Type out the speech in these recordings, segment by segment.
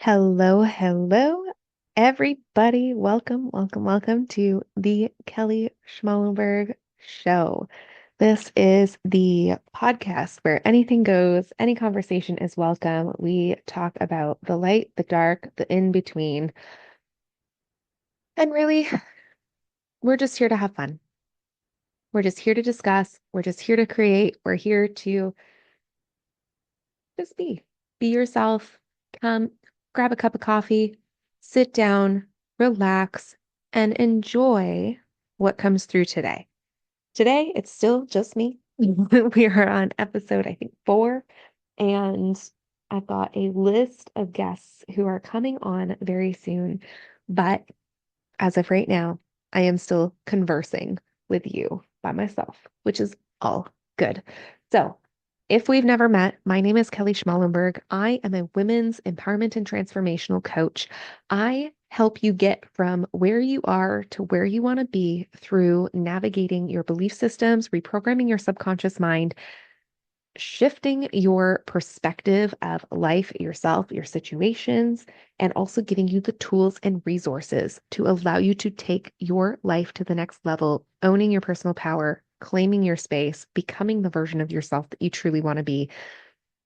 Hello, hello, everybody. Welcome to the Kelly Schmalenberg Show. This is the podcast where anything goes, any conversation is welcome. We talk about the light, the dark, the in between, and really, we're just here to have fun. We're just here to discuss. We're just here to create. We're here to just be yourself. Come, grab a cup of coffee, sit down, relax, and enjoy what comes through today. Today, it's still just me. We are on episode, I think, 4, and I've got a list of guests who are coming on very soon. But as of right now, I am still conversing with you by myself, which is all good. So, if we've never met, my name is Kelly Schmalenberg. I am a women's empowerment and transformational coach. I help you get from where you are to where you want to be through navigating your belief systems, reprogramming your subconscious mind, shifting your perspective of life, yourself, your situations, and also giving you the tools and resources to allow you to take your life to the next level, owning your personal power, claiming your space, becoming the version of yourself that you truly want to be,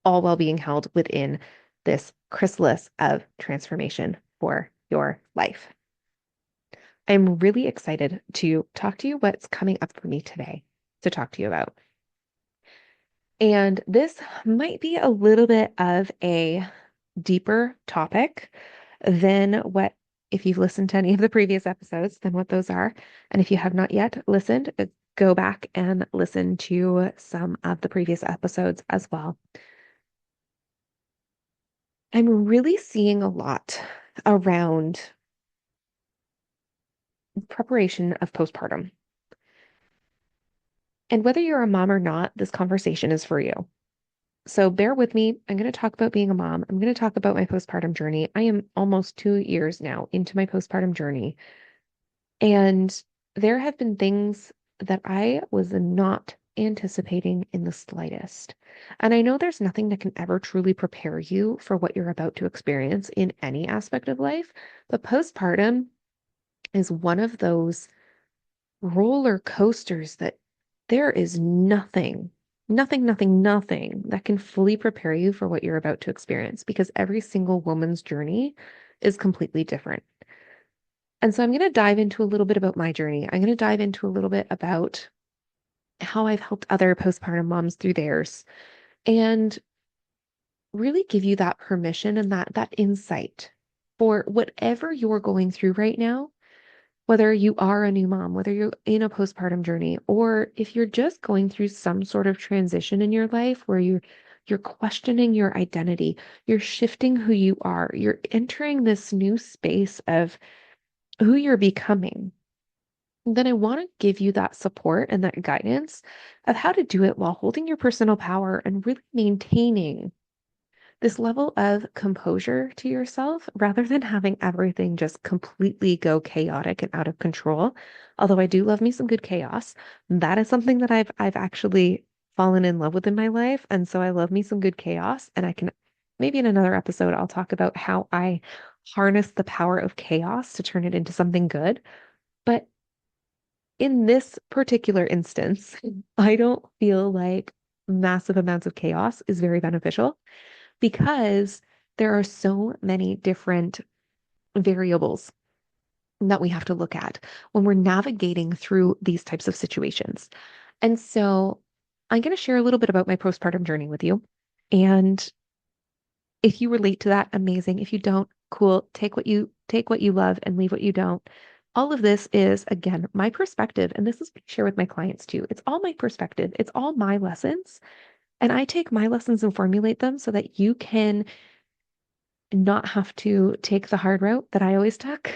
all while being held within this chrysalis of transformation for your life. I'm really excited to talk to you what's coming up for me today to talk to you about. And this might be a little bit of a deeper topic than what, if you've listened to any of the previous episodes, than what those are. And if you have not yet listened, go back and listen to some of the previous episodes as well. I'm really seeing a lot around preparation of postpartum. And whether you're a mom or not, this conversation is for you. So bear with me. I'm going to talk about being a mom. I'm going to talk about my postpartum journey. I am almost 2 years now into my postpartum journey. And there have been things that I was not anticipating in the slightest. And I know there's nothing that can ever truly prepare you for what you're about to experience in any aspect of life. But postpartum is one of those roller coasters that there is nothing that can fully prepare you for what you're about to experience because every single woman's journey is completely different. And so I'm going to dive into a little bit about my journey. I'm going to dive into a little bit about how I've helped other postpartum moms through theirs and really give you that permission and that insight for whatever you're going through right now, whether you are a new mom, whether you're in a postpartum journey, or if you're just going through some sort of transition in your life where you're questioning your identity, you're shifting who you are, you're entering this new space of who you're becoming, then I want to give you that support and that guidance of how to do it while holding your personal power and really maintaining this level of composure to yourself rather than having everything just completely go chaotic and out of control. Although I do love me some good chaos. That is something that I've actually fallen in love with in my life. And so I love me some good chaos. And I can maybe in another episode I'll talk about how I harness the power of chaos to turn it into something good. But in this particular instance, I don't feel like massive amounts of chaos is very beneficial because there are so many different variables that we have to look at when we're navigating through these types of situations. And so I'm going to share a little bit about my postpartum journey with you. And if you relate to that, amazing. If you don't, cool. Take what you love and leave what you don't. All of this is, again, my perspective. And this is what I share with my clients too. It's all my perspective. It's all my lessons. And I take my lessons and formulate them so that you can not have to take the hard route that I always took.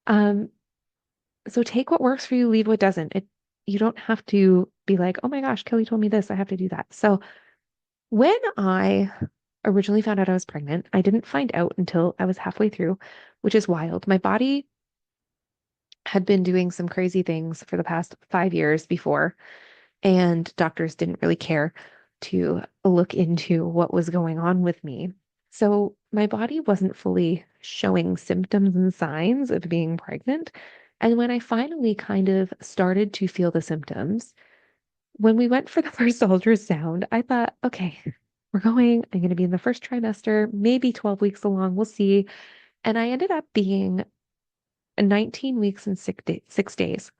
Um, so take what works for you, leave what doesn't. You don't have to be like, oh my gosh, Kelly told me this, I have to do that. So when I originally found out I was pregnant, I didn't find out until I was halfway through, which is wild. My body had been doing some crazy things for the past 5 years before, and doctors didn't really care to look into what was going on with me. So my body wasn't fully showing symptoms and signs of being pregnant. And when I finally kind of started to feel the symptoms, when we went for the first ultrasound, I thought, okay, I'm going to be in the first trimester, maybe 12 weeks along, we'll see. And I ended up being 19 weeks and 6 days.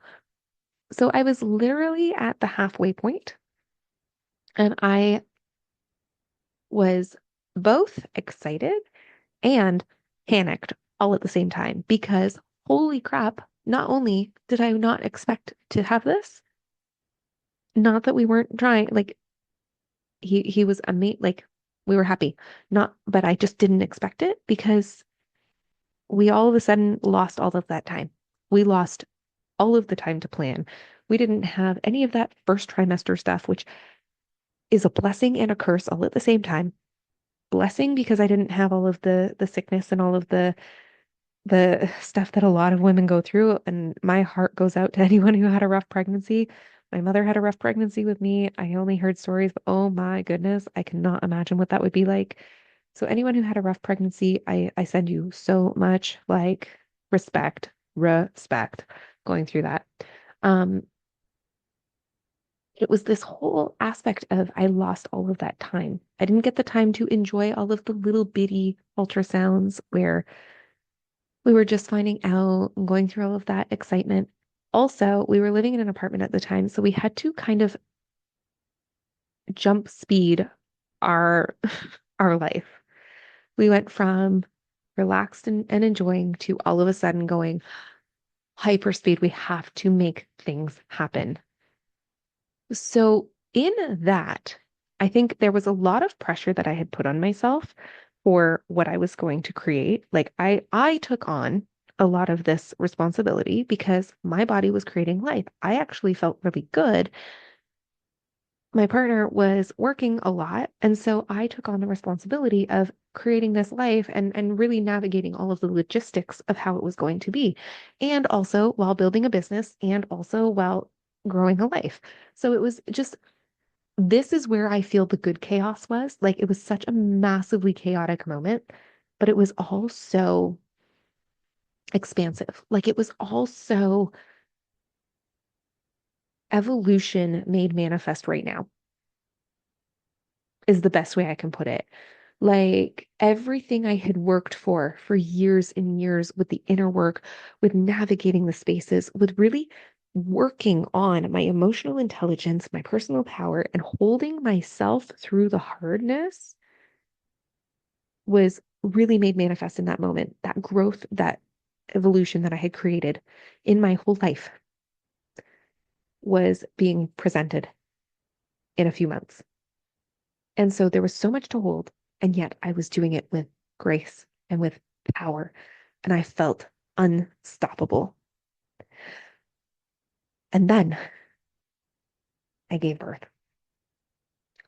So I was literally at the halfway point, and I was both excited and panicked all at the same time because holy crap, not only did I not expect to have this, not that we weren't trying, like he was amazing, like we were happy, not, but I just didn't expect it because we all of a sudden lost all of that time. We lost all of the time to plan. We didn't have any of that first trimester stuff, which is a blessing and a curse all at the same time. Blessing because I didn't have all of the sickness and all of the stuff that a lot of women go through. And my heart goes out to anyone who had a rough pregnancy. My mother had a rough pregnancy with me. I only heard stories, but oh my goodness, I cannot imagine what that would be like. So anyone who had a rough pregnancy, I send you so much like respect going through that. Um, it was this whole aspect of I lost all of that time. I didn't get the time to enjoy all of the little bitty ultrasounds where we were just finding out and going through all of that excitement. Also, we were living in an apartment at the time, so we had to kind of jump speed our our life. We went from relaxed and enjoying to all of a sudden going hyper speed. We have to make things happen. So in that, I think there was a lot of pressure that I had put on myself for what I was going to create. Like I took on a lot of this responsibility because my body was creating life. I actually felt really good. My partner was working a lot, and so I took on the responsibility of creating this life and really navigating all of the logistics of how it was going to be. And also while building a business and also while growing a life. So it was just this is where I feel the good chaos was. Like it was such a massively chaotic moment, but it was all so expansive. Like it was all so evolution made manifest right now is the best way I can put it. Like everything I had worked for years and years with the inner work, with navigating the spaces, with really working on my emotional intelligence, my personal power, and holding myself through the hardness was really made manifest in that moment. That growth, that evolution that I had created in my whole life was being presented in a few months. And so there was so much to hold, and yet I was doing it with grace and with power, and I felt unstoppable. And then I gave birth.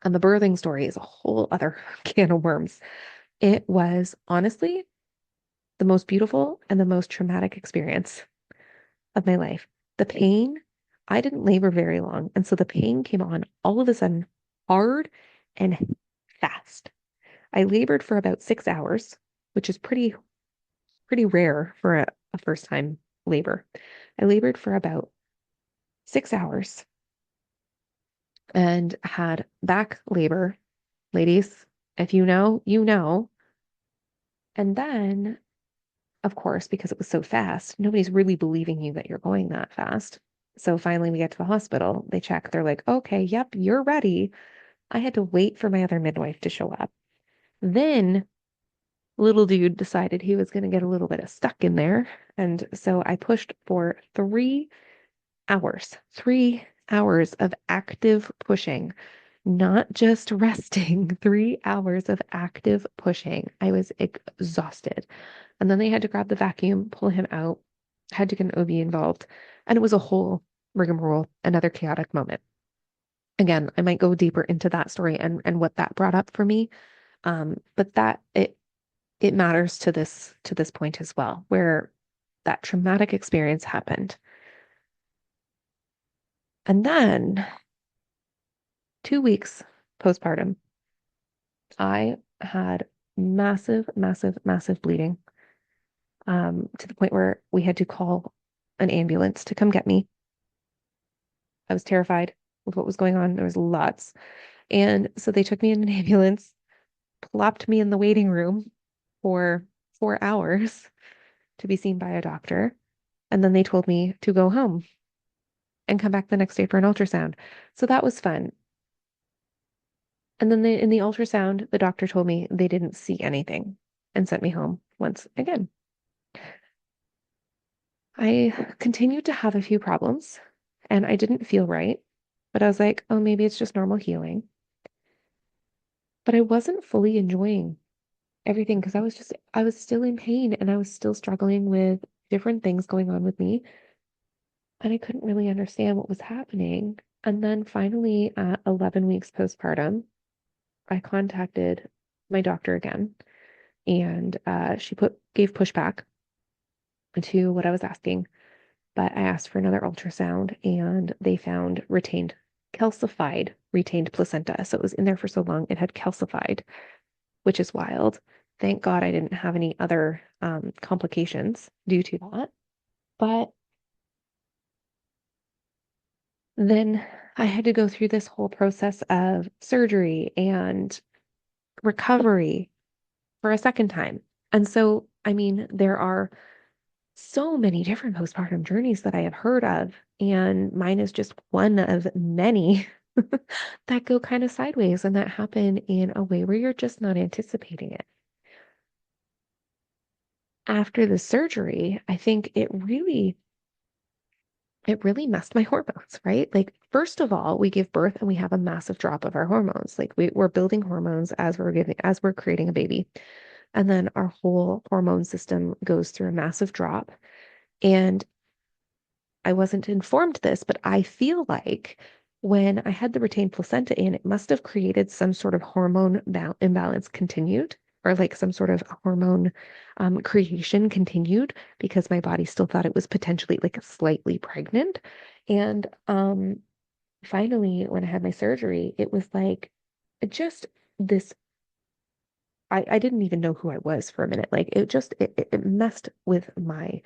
And the birthing story is a whole other can of worms. It was honestly the most beautiful and the most traumatic experience of my life. The pain, I didn't labor very long. And so the pain came on all of a sudden hard and fast. I labored for about 6 hours, which is pretty rare for a first time labor. I labored for about 6 hours and had back labor. Ladies, if you know, you know. And then, of course, because it was so fast, nobody's really believing you that you're going that fast. So finally, we get to the hospital. They check. They're like, okay, yep, you're ready. I had to wait for my other midwife to show up. Then little dude decided he was going to get a little bit of stuck in there. And so I pushed for 3 hours, 3 hours of active pushing, not just resting, 3 hours of active pushing. I was exhausted. And then they had to grab the vacuum, pull him out, had to get an OB involved. And it was a whole rigmarole, another chaotic moment. Again, I might go deeper into that story and what that brought up for me. But that it matters to this point as well, where that traumatic experience happened. And then 2 weeks postpartum, I had massive, massive, massive bleeding, to the point where we had to call an ambulance to come get me. I was terrified with what was going on. There was lots. And so they took me in an ambulance, plopped me in the waiting room for 4 hours to be seen by a doctor. And then they told me to go home and come back the next day for an ultrasound. So that was fun. And then in the ultrasound, the doctor told me they didn't see anything and sent me home once again. I continued to have a few problems and I didn't feel right, but I was like, oh, maybe it's just normal healing. But I wasn't fully enjoying everything because I was still in pain and I was still struggling with different things going on with me. And I couldn't really understand what was happening. And then finally, at 11 weeks postpartum, I contacted my doctor again, and she gave pushback to what I was asking. But I asked for another ultrasound, and they found calcified retained placenta. So it was in there for so long, it had calcified, which is wild. Thank God I didn't have any other complications due to that. But then I had to go through this whole process of surgery and recovery for a second time. And so, I mean, there are so many different postpartum journeys that I have heard of, and mine is just one of many that go kind of sideways and that happen in a way where you're just not anticipating it. After the surgery, I think it really messed my hormones, right? Like, first of all, we give birth and we have a massive drop of our hormones. Like we're building hormones as we're creating a baby. And then our whole hormone system goes through a massive drop. And I wasn't informed this, but I feel like when I had the retained placenta in, it must have created some sort of hormone imbalance continued, or like some sort of hormone creation continued, because my body still thought it was potentially like slightly pregnant. And finally, when I had my surgery, it was like just this. I didn't even know who I was for a minute. Like it messed with my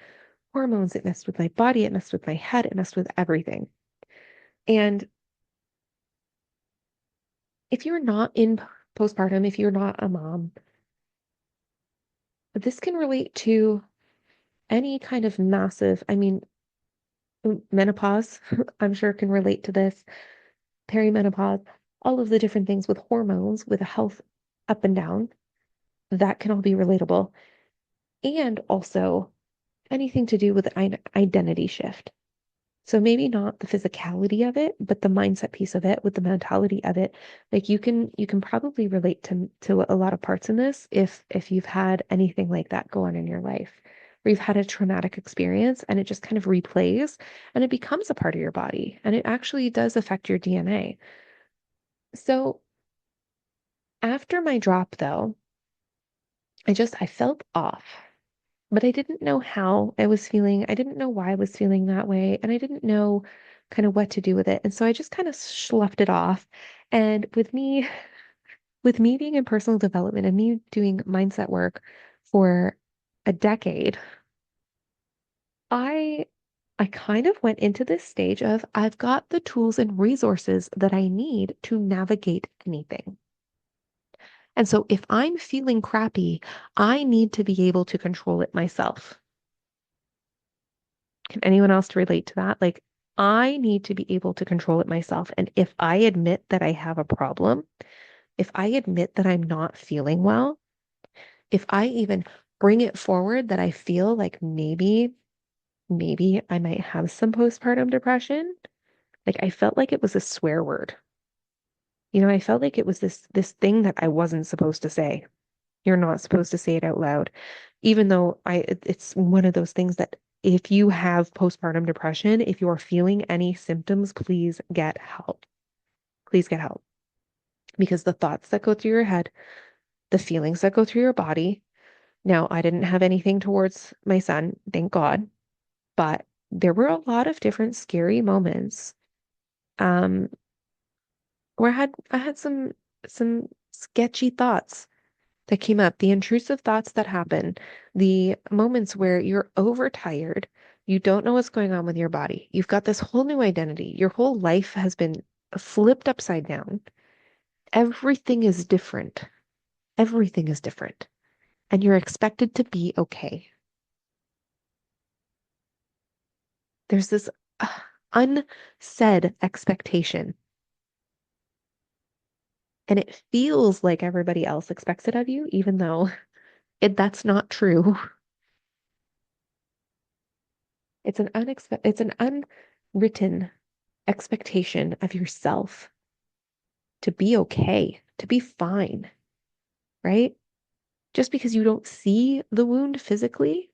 hormones, it messed with my body, it messed with my head, it messed with everything. And if you're not in postpartum, if you're not a mom, this can relate to any kind of massive, I mean, menopause, I'm sure can relate to this, perimenopause, all of the different things with hormones, with a health up and down, that can all be relatable. And also anything to do with identity shift. So maybe not the physicality of it, but the mindset piece of it with the mentality of it. Like you can probably relate to a lot of parts in this if you've had anything like that go on in your life, where you've had a traumatic experience and it just kind of replays and it becomes a part of your body and it actually does affect your DNA. So after my drop though, I felt off. But I didn't know how I was feeling. I didn't know why I was feeling that way. And I didn't know kind of what to do with it. And so I just kind of sloughed it off. And with me being in personal development and me doing mindset work for a decade, I I kind of went into this stage of I've got the tools and resources that I need to navigate anything. And so if I'm feeling crappy, I need to be able to control it myself. Can anyone else relate to that? Like, I need to be able to control it myself. And if I admit that I have a problem, if I admit that I'm not feeling well, if I even bring it forward that I feel like maybe I might have some postpartum depression, like I felt like it was a swear word. I felt like it was this thing that I wasn't supposed to say. You're not supposed to say it out loud, even though it's one of those things that if you have postpartum depression, if you're feeling any symptoms, please get help. Please get help. Because the thoughts that go through your head, the feelings that go through your body. Now, I didn't have anything towards my son, thank God, but there were a lot of different scary moments where I had some sketchy thoughts that came up, the intrusive thoughts that happen, the moments where you're overtired, you don't know what's going on with your body. You've got this whole new identity. Your whole life has been flipped upside down. Everything is different. Everything is different. And you're expected to be okay. There's this uh, unsaid expectation. And it feels like everybody else expects it of you, even though that's not true. It's an unwritten expectation of yourself to be okay, to be fine, right? Just because you don't see the wound physically,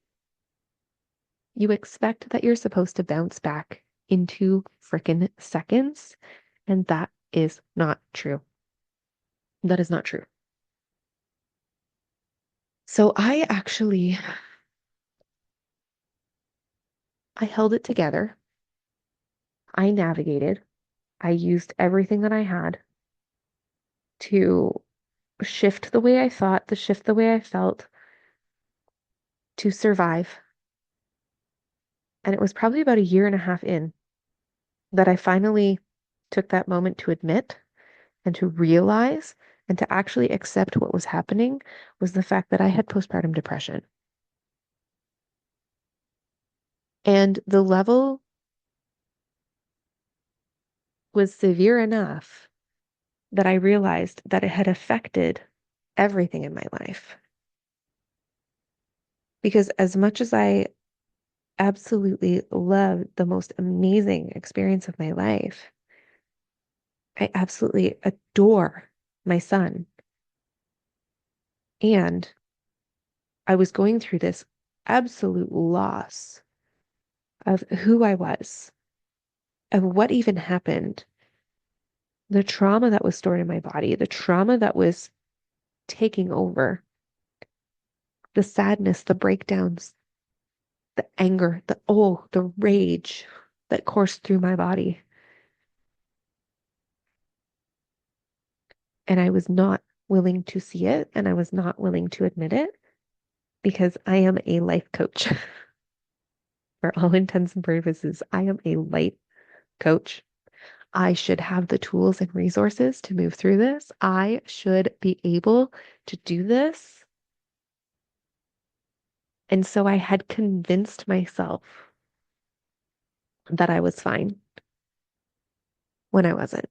you expect that you're supposed to bounce back in 2 freaking seconds. And that is not true. That is not true. So I held it together. I navigated. I used everything that I had to shift the way I thought, to shift the way I felt, to survive. And it was probably about a year and a half in that I finally took that moment to admit and to realize and to actually accept what was happening was the fact that I had postpartum depression. And the level was severe enough that I realized that it had affected everything in my life. Because as much as I absolutely loved the most amazing experience of my life, I absolutely adore my son. And I was going through this absolute loss of who I was, of what even happened, the trauma that was stored in my body, the trauma that was taking over, the sadness, the breakdowns, the anger, the rage that coursed through my body. And I was not willing to see it, and I was not willing to admit it because I am a life coach. For all intents and purposes, I am a life coach. I should have the tools and resources to move through this. I should be able to do this. And so I had convinced myself that I was fine when I wasn't.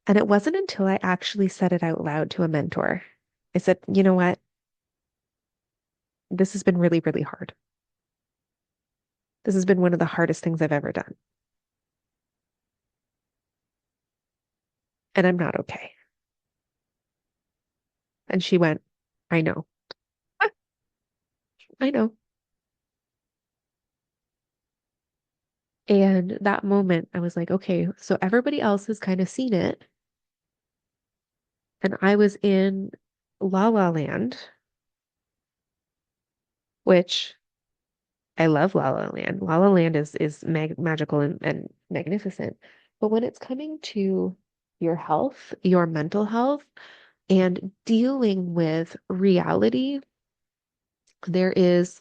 And it wasn't until I actually said it out loud to a mentor. I said, you know what? This has been really, really hard. This has been one of the hardest things I've ever done. And I'm not okay. And she went, I know. I know. And that moment, I was like, okay, so everybody else has kind of seen it. And I was in La La Land, which I love La La Land. La La Land is magical and magnificent. But when it's coming to your health, your mental health, and dealing with reality, there is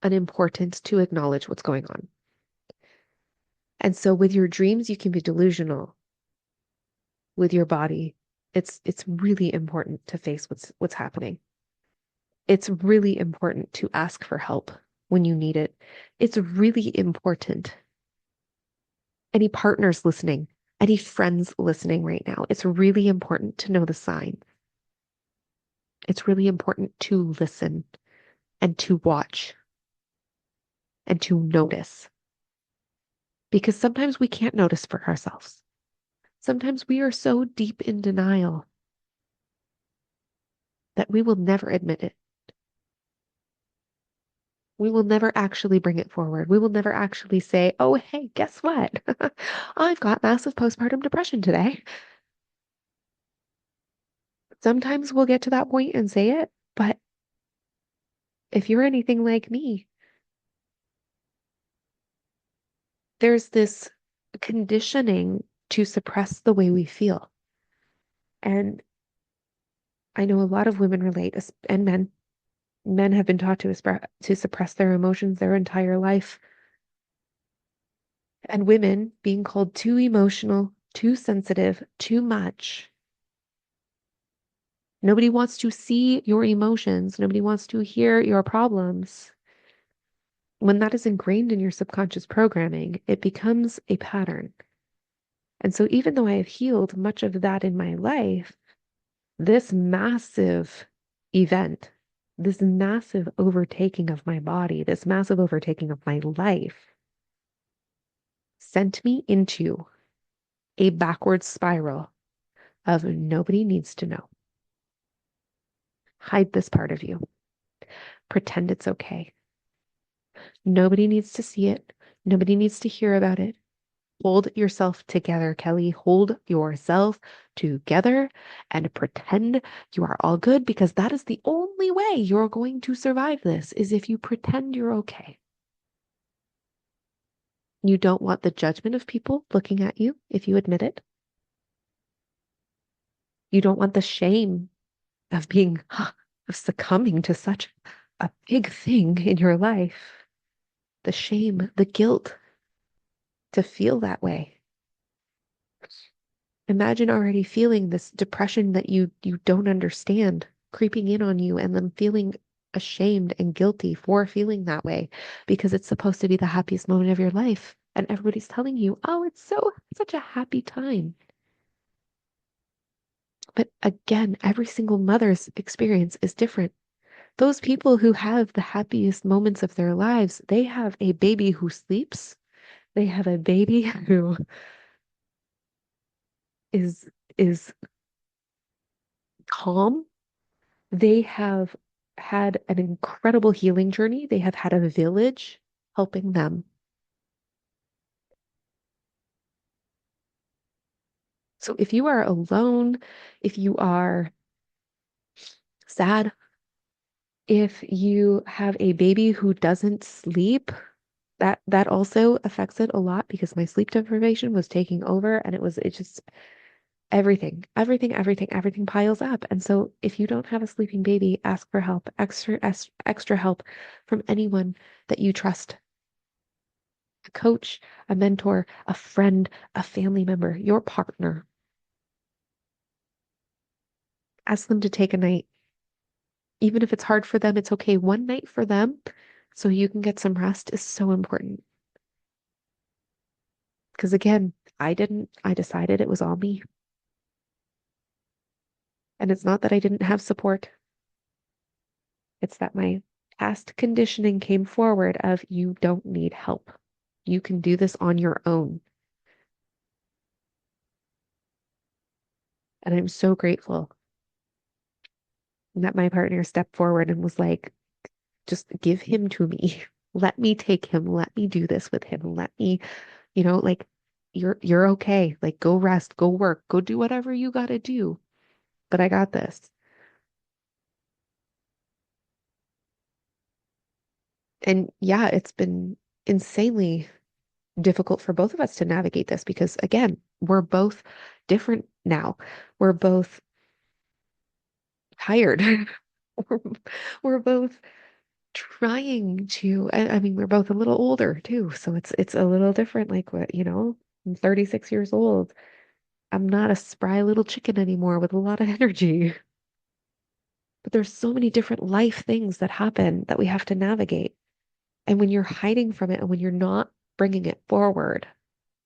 an importance to acknowledge what's going on. And so with your dreams, you can be delusional. With your body, it's really important to face what's happening. It's really important to ask for help when you need it. It's really important. Any partners listening, any friends listening right now, it's really important to know the signs. It's really important to listen and to watch and to notice because sometimes we can't notice for ourselves. Sometimes we are so deep in denial that we will never admit it. We will never actually bring it forward. We will never actually say, oh, hey, guess what? I've got massive postpartum depression today. Sometimes we'll get to that point and say it, but if you're anything like me, there's this conditioning to suppress the way we feel. And I know a lot of women relate, and men. Men have been taught to suppress their emotions their entire life. And women being called too emotional, too sensitive, too much. Nobody wants to see your emotions. Nobody wants to hear your problems. When that is ingrained in your subconscious programming, it becomes a pattern. And so, even though I have healed much of that in my life, this massive event, this massive overtaking of my body, this massive overtaking of my life sent me into a backward spiral of nobody needs to know. Hide this part of you. Pretend it's okay. Nobody needs to see it. Nobody needs to hear about it. Hold yourself together, Kelly. Hold yourself together and pretend you are all good, because that is the only way you're going to survive this, is if you pretend you're okay. You don't want the judgment of people looking at you if you admit it. You don't want the shame of being, of succumbing to such a big thing in your life. The shame, the guilt to feel that way. Imagine already feeling this depression that you don't understand creeping in on you, and then feeling ashamed and guilty for feeling that way because it's supposed to be the happiest moment of your life. And everybody's telling you, oh, it's such a happy time. But again, every single mother's experience is different. Those people who have the happiest moments of their lives, they have a baby who sleeps. They have a baby who is calm. They have had an incredible healing journey. They have had a village helping them. So if you are alone, if you are sad, if you have a baby who doesn't sleep, that also affects it a lot, because my sleep deprivation was taking over, and it just everything piles up. And so if you don't have a sleeping baby, ask for help, extra help from anyone that you trust. A coach, a mentor, a friend, a family member, your partner. Ask them to take a night. Even if it's hard for them, it's okay. One night for them so you can get some rest is so important. Because again, I decided it was all me. And it's not that I didn't have support. It's that my past conditioning came forward of, you don't need help. You can do this on your own. And I'm so grateful that my partner stepped forward and was like, just give him to me. Let me take him. Let me do this with him. Let me, like, you're okay. Like, go rest, go work, go do whatever you got to do. But I got this. And yeah, it's been insanely difficult for both of us to navigate this, because again, we're both different now. We're both tired. We're, we're both trying to, I mean, we're both a little older too, so it's a little different. Like, what, I'm 36 years old. I'm not a spry little chicken anymore with a lot of energy. But there's so many different life things that happen that we have to navigate. And when you're hiding from it and when you're not bringing it forward,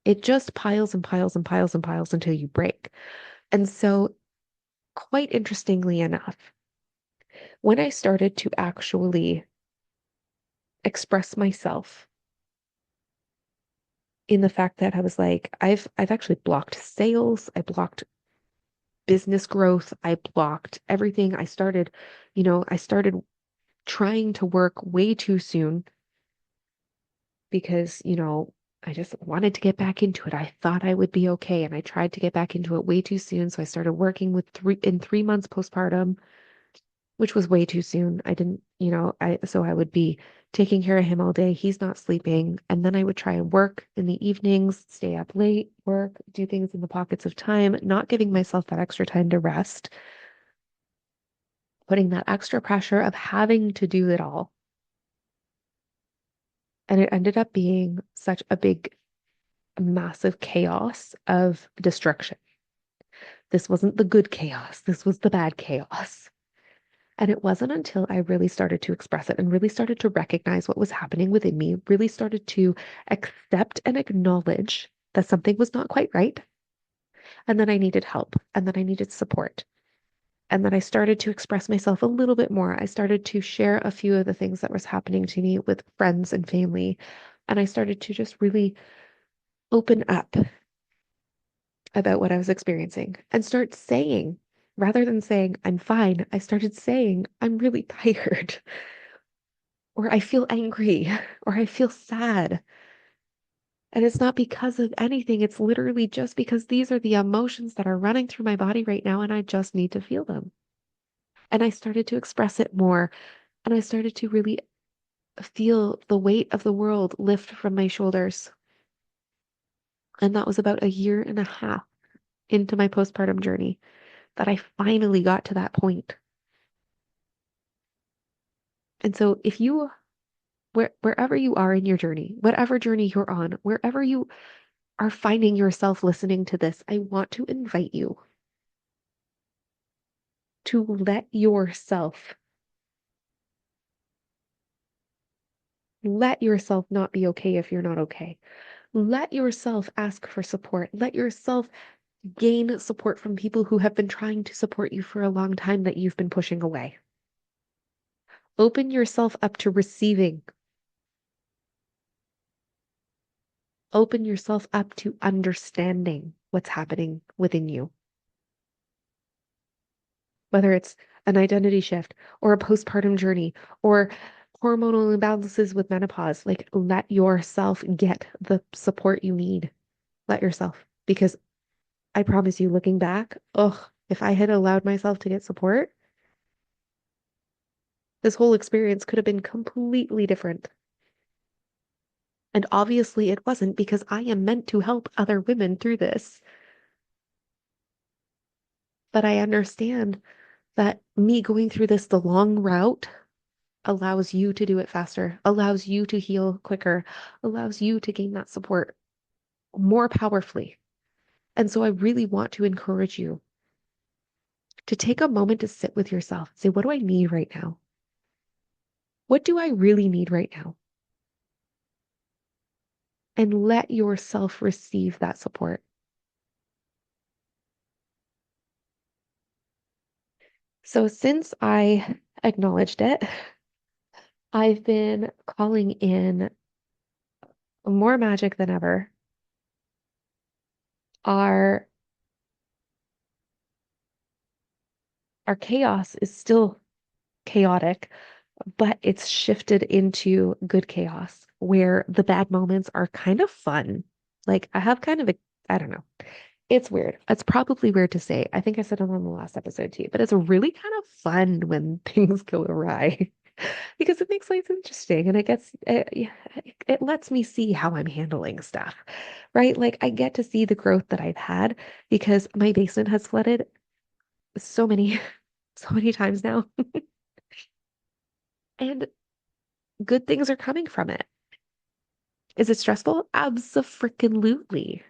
it just piles and piles and piles and piles until you break. And so, quite interestingly enough, when I started to actually express myself in the fact that I was like, I've actually blocked sales, I blocked business growth, I blocked everything. I started trying to work way too soon because, I just wanted to get back into it. I thought I would be okay, and I tried to get back into it way too soon. So I started working in 3 months postpartum, which was way too soon. I didn't, so I would be taking care of him all day. He's not sleeping. And then I would try and work in the evenings, stay up late, work, do things in the pockets of time, not giving myself that extra time to rest. putting that extra pressure of having to do it all. And it ended up being such a big, massive chaos of destruction. This wasn't the good chaos, this was the bad chaos. And it wasn't until I really started to express it and really started to recognize what was happening within me, really started to accept and acknowledge that something was not quite right, and that I needed help, and that I needed support. And then I started to express myself a little bit more. I started to share a few of the things that was happening to me with friends and family. And I started to just really open up about what I was experiencing and start saying, rather than saying, I'm fine, I started saying, I'm really tired, or I feel angry, or I feel sad. And it's not because of anything. It's literally just because these are the emotions that are running through my body right now, and I just need to feel them. And I started to express it more. And I started to really feel the weight of the world lift from my shoulders. And that was about a year and a half into my postpartum journey that I finally got to that point. And so if you wherever you are in your journey, whatever journey you're on, wherever you are finding yourself listening to this, I want to invite you to let yourself not be okay if you're not okay. Let yourself ask for support. Let yourself gain support from people who have been trying to support you for a long time that you've been pushing away. Open yourself up to receiving. Open yourself up to understanding what's happening within you, whether it's an identity shift or a postpartum journey or hormonal imbalances with menopause. Like, let yourself get the support you need. Let yourself, because I promise you, looking back, if I had allowed myself to get support, this whole experience could have been completely different. And obviously it wasn't, because I am meant to help other women through this. But I understand that me going through this the long route allows you to do it faster, allows you to heal quicker, allows you to gain that support more powerfully. And so I really want to encourage you to take a moment to sit with yourself. Say, what do I need right now? What do I really need right now? And let yourself receive that support. So since I acknowledged it, I've been calling in more magic than ever. Our our chaos is still chaotic, but it's shifted into good chaos where the bad moments are kind of fun. Like I have kind of a, I don't know. It's weird. It's probably weird to say. I think I said it on the last episode too, but it's really kind of fun when things go awry because it makes life interesting and yeah, it lets me see how I'm handling stuff, right? Like I get to see the growth that I've had because my basement has flooded so many, so many times now, and good things are coming from it. Is it stressful? Abso-freaking-lutely.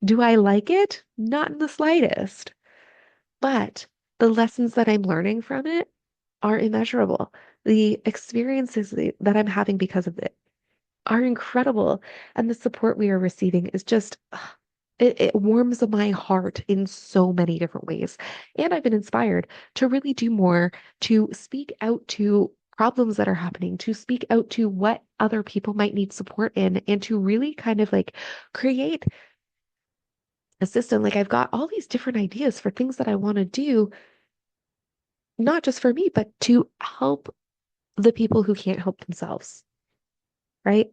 Do I like it? Not in the slightest. But the lessons that I'm learning from it are immeasurable. The experiences that I'm having because of it are incredible. And the support we are receiving is just, it warms my heart in so many different ways. And I've been inspired to really do more, to speak out to problems that are happening, to speak out to what other people might need support in, and to really kind of like create a system. Like I've got all these different ideas for things that I want to do, not just for me, but to help the people who can't help themselves, right?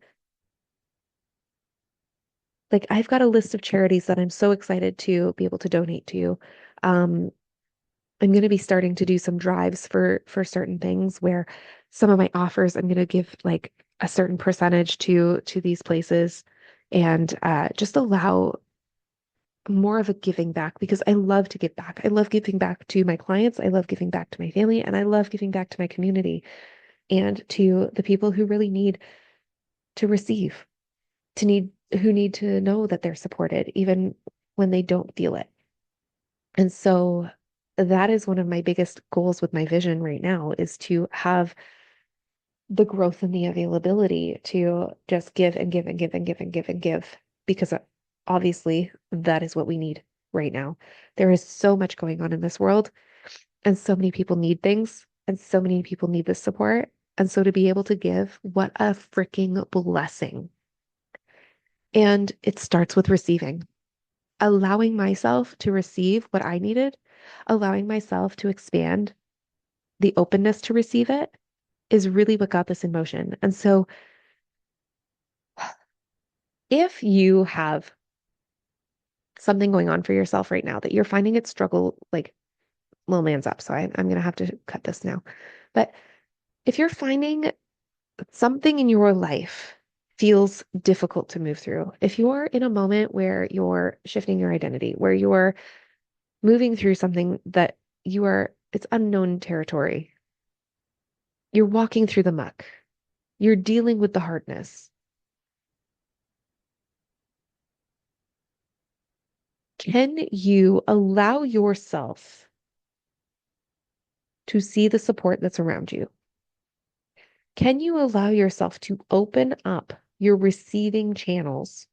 Like I've got a list of charities that I'm so excited to be able to donate to. Um, I'm going to be starting to do some drives for certain things where some of my offers I'm going to give like a certain percentage to these places and just allow more of a giving back because I love to give back. I love giving back to my clients. I love giving back to my family, and I love giving back to my community and to the people who really need to receive, who need to know that they're supported, even when they don't feel it. And so that is one of my biggest goals with my vision right now is to have the growth and the availability to just give and give and give and give and give and give because obviously that is what we need right now. There is so much going on in this world and so many people need things and so many people need this support. And so to be able to give, what a freaking blessing. And it starts with receiving, allowing myself to receive what I needed, allowing myself to expand the openness to receive it is really what got this in motion. And so if you have something going on for yourself right now that you're finding it struggle, like little man's up. So I'm going to have to cut this now. But if you're finding something in your life feels difficult to move through, if you're in a moment where you're shifting your identity, where you're moving through something that it's unknown territory, you're walking through the muck, you're dealing with the hardness. Can you allow yourself to see the support that's around you? Can you allow yourself to open up your receiving channels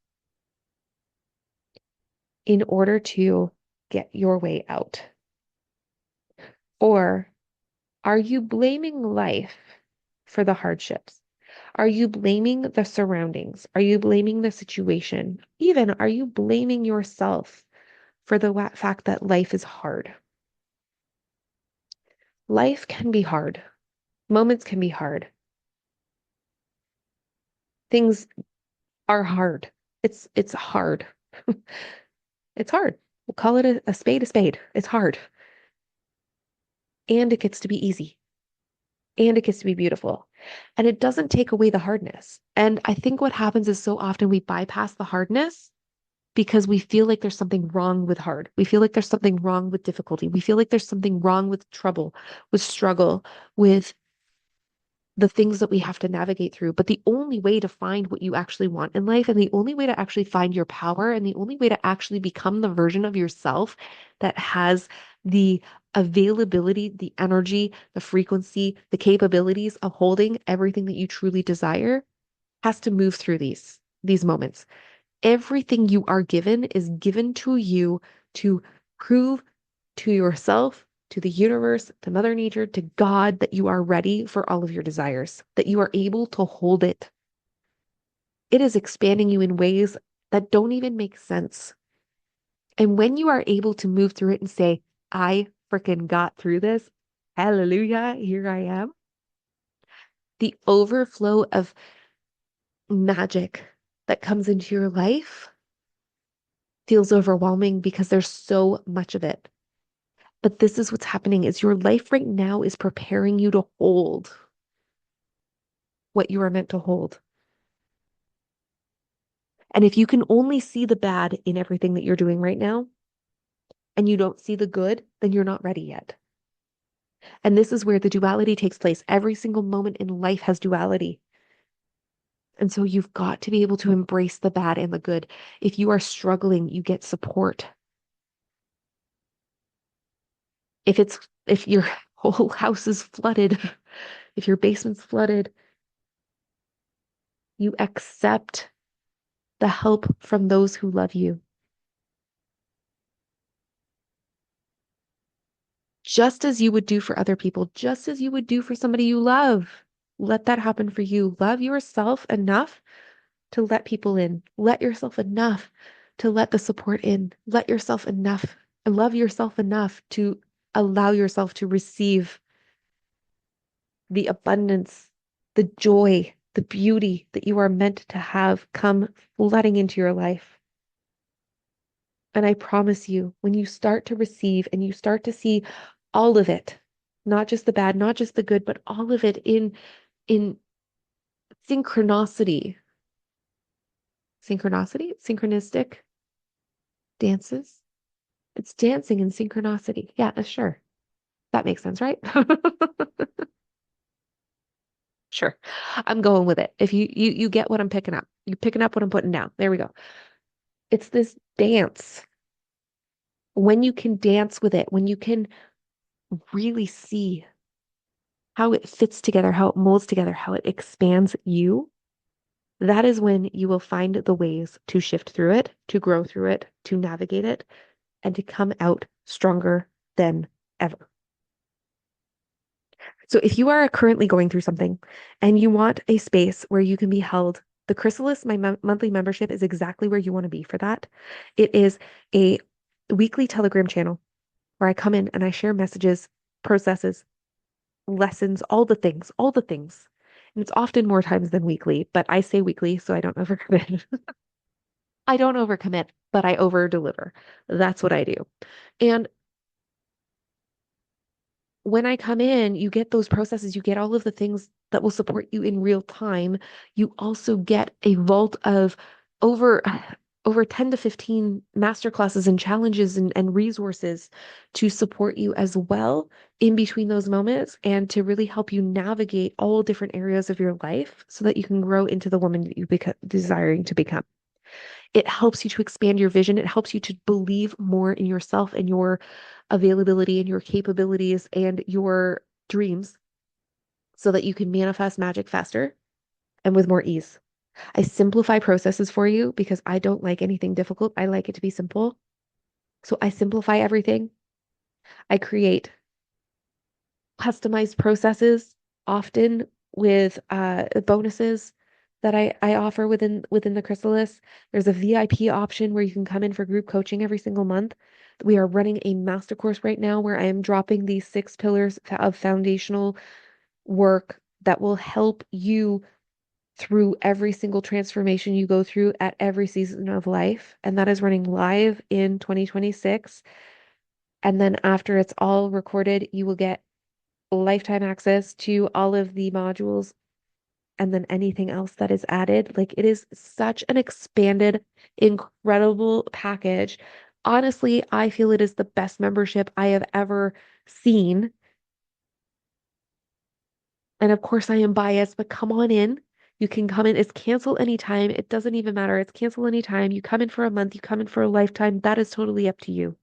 in order to get your way out? Or are you blaming life for the hardships? Are you blaming the surroundings? Are you blaming the situation? Even are you blaming yourself for the fact that life is hard? Life can be hard. Moments can be hard. Things are hard. It's hard. It's hard. We'll call it a spade a spade. It's hard. And it gets to be easy. And it gets to be beautiful. And it doesn't take away the hardness. And I think what happens is so often we bypass the hardness because we feel like there's something wrong with hard. We feel like there's something wrong with difficulty. We feel like there's something wrong with trouble, with struggle, with the things that we have to navigate through. But the only way to find what you actually want in life, and the only way to actually find your power, and the only way to actually become the version of yourself that has the availability, the energy, the frequency, the capabilities of holding everything that you truly desire has to move through these moments. Everything you are given is given to you to prove to yourself, to the universe, to Mother Nature, to God, that you are ready for all of your desires, that you are able to hold it. It is expanding you in ways that don't even make sense. And when you are able to move through it and say, I freaking got through this, hallelujah, here I am, the overflow of magic that comes into your life feels overwhelming because there's so much of it. But this is what's happening is your life right now is preparing you to hold what you are meant to hold. And if you can only see the bad in everything that you're doing right now, and you don't see the good, then you're not ready yet. And this is where the duality takes place. Every single moment in life has duality. And so you've got to be able to embrace the bad and the good. If you are struggling, you get support. If your whole house is flooded, if your basement's flooded, you accept the help from those who love you. Just as you would do for other people, just as you would do for somebody you love. Let that happen for you. Love yourself enough to let people in. Let yourself enough to let the support in. Let yourself enough and love yourself enough to allow yourself to receive the abundance, the joy, the beauty that you are meant to have come flooding into your life. And I promise you, when you start to receive and you start to see all of it, not just the bad, not just the good, but all of it in synchronicity, synchronistic, Dances. It's dancing in synchronicity. Yeah, sure. That makes sense, right? Sure. I'm going with it. If you get what I'm picking up. You're picking up what I'm putting down. There we go. It's this dance. When you can dance with it, when you can really see how it fits together, how it molds together, how it expands you, that is when you will find the ways to shift through it, to grow through it, to navigate it, and to come out stronger than ever. So if you are currently going through something and you want a space where you can be held, the Chrysalis, my monthly membership, is exactly where you want to be for that. It is a weekly Telegram channel where I come in and I share messages, processes, lessons, all the things, all the things. And it's often more times than weekly, but I say weekly so I don't overcommit. I don't overcommit, but I over deliver. That's what I do. And when I come in, you get those processes, you get all of the things that will support you in real time. You also get a vault of over over 10 to 15 master classes and challenges and resources to support you as well in between those moments and to really help you navigate all different areas of your life so that you can grow into the woman that you become desiring to become. It helps you to expand your vision. It helps you to believe more in yourself and your availability and your capabilities and your dreams so that you can manifest magic faster and with more ease. I simplify processes for you because I don't like anything difficult. I like it to be simple. So I simplify everything. I create customized processes, often with bonuses that I offer within the Chrysalis. There's a VIP option where you can come in for group coaching every single month. We are running a master course right now where I am dropping these 6 pillars of foundational work that will help you through every single transformation you go through at every season of life. And that is running live in 2026. And then after it's all recorded, you will get lifetime access to all of the modules and then anything else that is added. Like it is such an expanded, incredible package. Honestly, I feel it is the best membership I have ever seen. And of course, I am biased, but come on in. You can come in. It's cancel anytime. It doesn't even matter. It's cancel anytime. You come in for a month, you come in for a lifetime. That is totally up to you.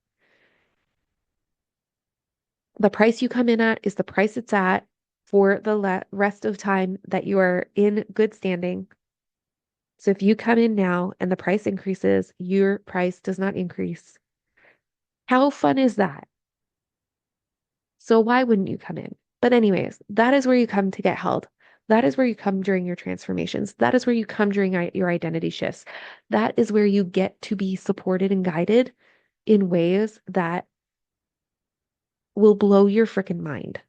The price you come in at is the price it's at for the rest of time that you are in good standing. So if you come in now and the price increases, your price does not increase. How fun is that? So why wouldn't you come in? But anyways, that is where you come to get held. That is where you come during your transformations. That is where you come during your identity shifts. That is where you get to be supported and guided in ways that will blow your freaking mind.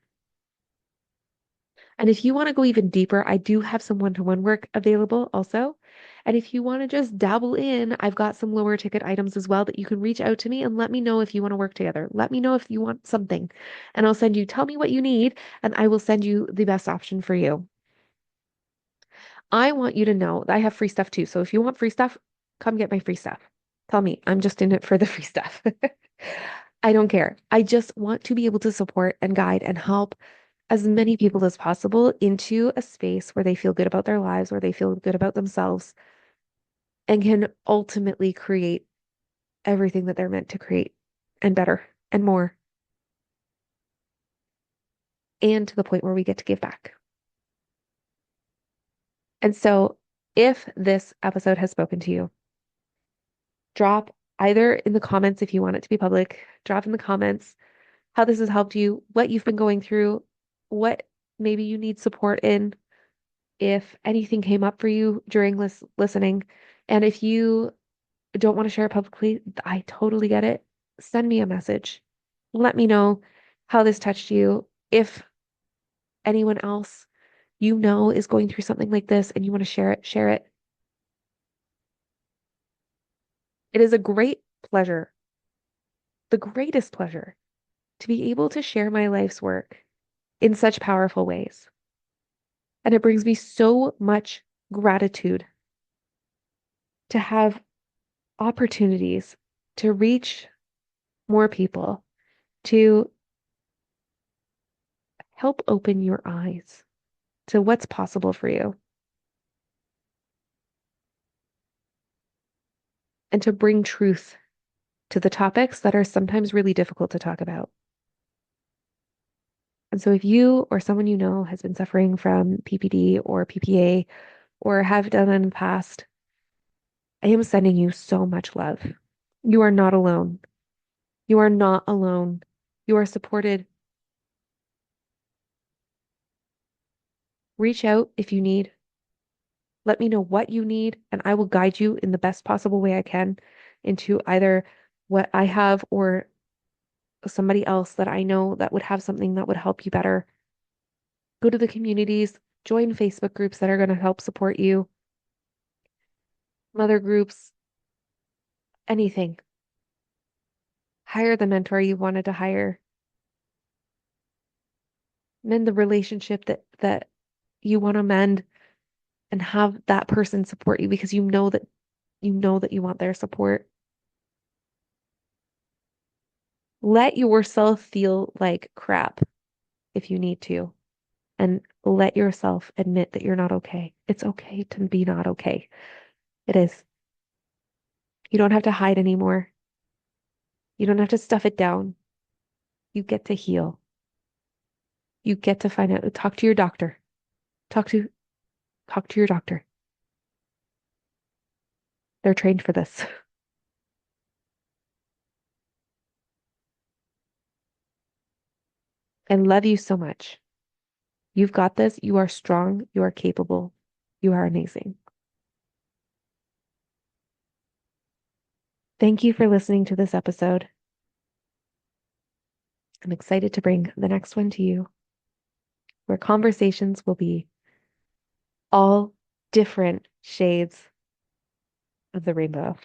And if you want to go even deeper, I do have some one-to-one work available also. And if you want to just dabble in, I've got some lower ticket items as well that you can reach out to me and let me know if you want to work together. Let me know if you want something. And I'll send you, tell me what you need, and I will send you the best option for you. I want you to know that I have free stuff too. So if you want free stuff, come get my free stuff. Tell me, I'm just in it for the free stuff. I don't care. I just want to be able to support and guide and help as many people as possible into a space where they feel good about their lives, where they feel good about themselves, and can ultimately create everything that they're meant to create and better and more, and to the point where we get to give back. And so, if this episode has spoken to you, drop either in the comments if you want it to be public, drop in the comments how this has helped you, what you've been going through, what maybe you need support in, if anything came up for you during listening. And if you don't want to share it publicly, I totally get it. Send me a message. Let me know how this touched you. If anyone else you know is going through something like this and you want to share it, share it. It is a great pleasure, the greatest pleasure, to be able to share my life's work in such powerful ways. And it brings me so much gratitude to have opportunities to reach more people, to help open your eyes to what's possible for you, and to bring truth to the topics that are sometimes really difficult to talk about. And so, if you or someone you know has been suffering from PPD or PPA or have done it in the past, I am sending you so much love. You are not alone. You are not alone. You are supported. Reach out if you need. Let me know what you need, and I will guide you in the best possible way I can into either what I have or somebody else that I know that would have something that would help you better. Go to the communities, join Facebook groups that are going to help support you, mother groups, anything. Hire the mentor you wanted to hire. Mend the relationship that you want to mend and have that person support you because you know that you want their support. Let yourself feel like crap if you need to, and let yourself admit that you're not okay. It's okay to be not okay. It is. You don't have to hide anymore. You don't have to stuff it down. You get to heal. You get to find out. Talk to your doctor. Talk to talk to your doctor. They're trained for this. I love you so much. You've got this. You are strong. You are capable. You are amazing. Thank you for listening to this episode. I'm excited to bring the next one to you, where conversations will be all different shades of the rainbow.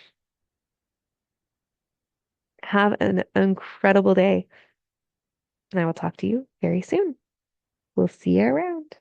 Have an incredible day, and I will talk to you very soon. We'll see you around.